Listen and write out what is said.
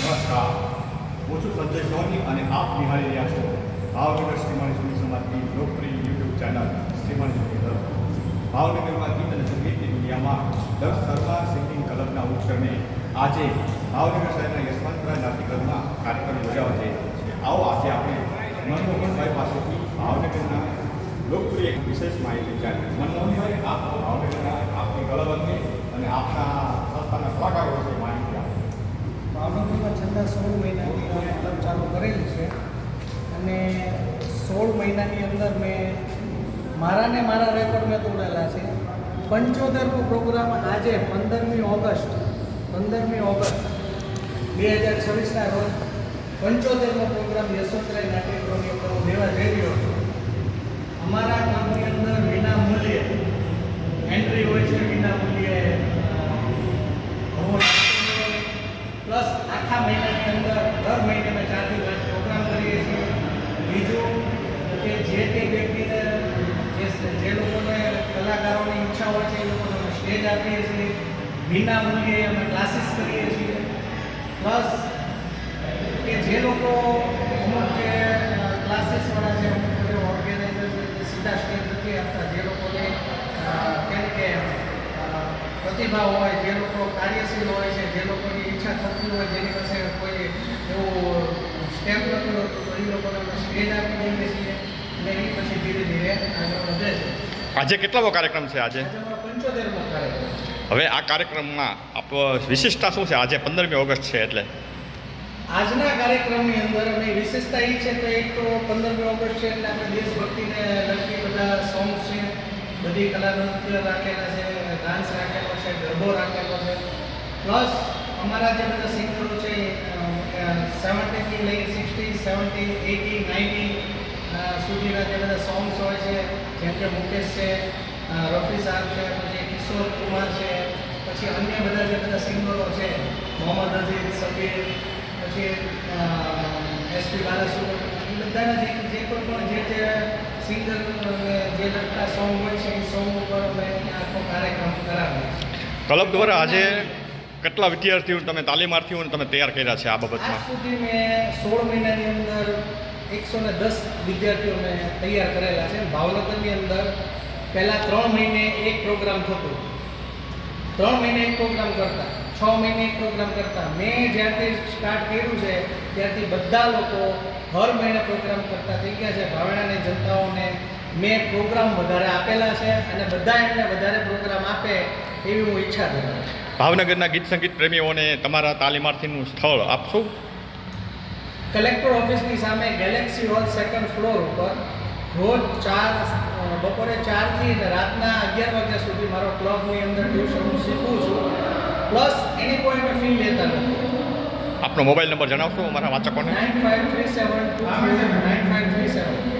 નમસ્કાર, હું છું સંજય સોની અને આપ નિહાળી રહ્યા છો ભાવનગર શ્રીમાણી સુની સમાજની લોકપ્રિય યુટ્યુબ ચેનલ શ્રીમાણી સુની ક્લબ. ભાવનગરમાં ગીત અને સંગીતની દુનિયામાં દર શર્મા સિંગિંગ ક્લબના ઉપક્રમે આજે ભાવનગર શહેરના યશવંતરાય નાટ્ય ક્લબમાં કાર્યક્રમ યોજાવા જઈ રહ્યો છે. આવો આજે આપણે મનમોહનભાઈ પાસેથી ભાવનગરના લોકપ્રિય વિશેષ માહિતી જાણીએ. મનમોહનભાઈ, આપ ભાવનગરના આપની ક્લબ અંગે અને આપના સંસ્થાના કલાકારો વિશે માહિતી આપો. ભાવનગરમાં છેલ્લા 16 મહિનાથી ક્લબ ચાલુ કરેલી છે અને 16 મહિનાની અંદર મેં મારા રેકોર્ડ મેં તોડેલા છે. 75મો પ્રોગ્રામ આજે 15મી ઓગસ્ટ 2026ના રોજ 75મો પ્રોગ્રામ યશવંતરાય નાટ્ય ક્લબની અંદર હું લેવા જઈ રહ્યો છું. અમારા ક્લબની અંદર વિના મૂલ્યે એન્ટ્રી હોય છે, વિના મૂલ્યે પ્લસ આખા મહિનાની અંદર દર મહિને અમે 4 થી 5 પ્રોગ્રામ કરીએ છીએ. બીજું કે જે તે વ્યક્તિને જે લોકોને કલાકારોની ઈચ્છા હોય છે એ લોકોને અમે સ્ટેજ આપીએ છીએ. વિના મૂલ્યે અમે ક્લાસીસ કરીએ છીએ. પ્લસ કે જે લોકો અમુક જે ક્લાસીસવાળા છે, અમુક જે ઓર્ગેનાઇઝર છે, સીધા સ્ટેજ નથી આપતા, જે લોકોને કેમ કે પ્રતિભા હોય, જે લોકો કાર્યશીલ હોય છે, જે લોકોની ઈચ્છા થતી હોય, જેની પાસે કોઈ એવું સ્ટેપ નથી હોતું, તો એ લોકોને અમે સ્ટેજ આપી દઈએ છીએ અને એ પછી ધીરે ધીરે આગળ વધે છે. આજે કેટલામો કાર્યક્રમ છે? આજે અમારો 75મો કાર્યક્રમ છે. હવે આ કાર્યક્રમમાં આપ વિશિષ્ટતા શું છે? આજે 15મી ઓગસ્ટ છે એટલે આજના કાર્યક્રમની અંદર અમે વિશેષતા એ છે કે એક તો 15મી ઓગસ્ટ છે એટલે આપણે દેશભક્તિને લગતી બધા સોંગ છે, બધી કલા નૃત્ય રાખેલા છે, ડાન્સ રાખેલો છે, ગરબો રાખેલો છે. પ્લસ અમારા જે બધા સિંગરો છે 70થી લઈ 60, 70, 80, 90 સુધીના જે બધા સોંગ્સ હોય છે, જેમ કે મુકેશ છે, રફી સાહેબ છે, પછી કિશોર કુમાર છે, પછી અન્ય બધા જે બધા સિંગરો છે, મોહમ્મદ અઝીઝ, સબીર, પછી એસપી બાલાસુબ્રમણ્યમ, એ બધાના જે કોઈ પણ જે સિંગર જે લગતા સોંગ હોય છે એ સોંગ ઉપર અમે આખો કાર્યક્રમ કરાવીએ છીએ. ક્લબ દ્વારા આજે કેટલા વિદ્યાર્થીઓ તમે તાલીમાર્થીઓને તમે તૈયાર કર્યા છે આ આજ બાબતમાં? સુધી મેં 16 મહિનાની અંદર 110 વિદ્યાર્થીઓ મેં તૈયાર કરેલા છે. ભાવનગરની અંદર પહેલાં 3 મહિને એક પ્રોગ્રામ થતો, 3 મહિને એક પ્રોગ્રામ કરતા, 6 મહિને એક પ્રોગ્રામ કરતા. મેં જ્યારથી સ્ટાર્ટ કર્યું છે ત્યારથી બધા લોકો હર મહિને પ્રોગ્રામ કરતા થઈ ગયા છે. ભાવનાની જનતાઓને મેં પ્રોગ્રામ વધારે આપેલા છે અને બધા એમને વધારે પ્રોગ્રામ આપે એવી હું ઈચ્છા ધરાવું છું. ભાવનગરના ગીત સંગીત પ્રેમીઓને તમારા તાલીમાર્થીનું સ્થળ આપશો? કલેક્ટર ઓફિસની સામે ગેલેક્સી હોલ 2nd ફ્લોર ઉપર રોજ બપોરે 4 થી રાતના 11 વાગ્યા સુધી મારો ક્લબની અંદર ટ્યુશન હું શીખું છું. પ્લસ એની કોઈ અમે ફી લેતા નથી. આપનો મોબાઈલ નંબર જણાવશો અમારા વાચકોને? 9537 259537.